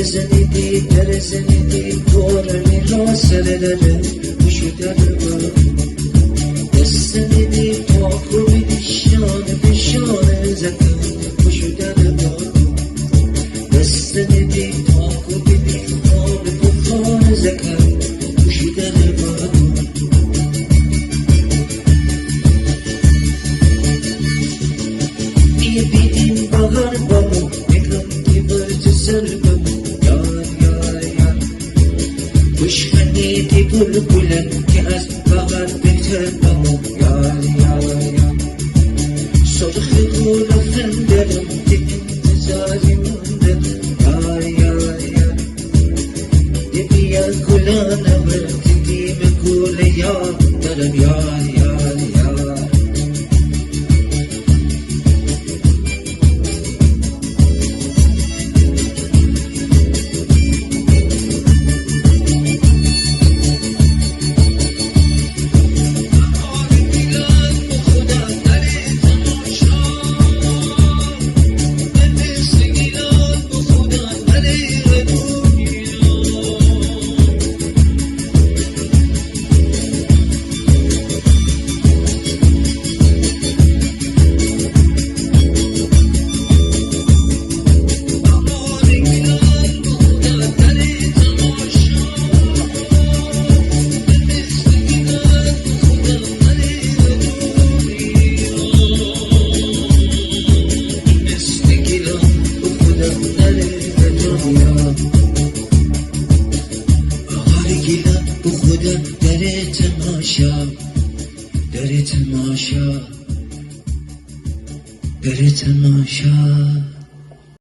زنیدی در زنیدی بارمی را سر داره بشو در با دست زنیدی پاک و بیدی شانه به شانه زکن بشو در با دست زنیدی پاک و بیدی خانه به خانه زکن بشو در با بیدیم بغر بامو نگاهی برد سر بامو یار یار یار خوشخندیدی بلبلم که از بغر بهتر بامو یار یار یار سرخ گلافم دارم که انتظاری موندم یار یار یار بیا گلانم دیدیم گل یار دارم یار یار یار در تماشا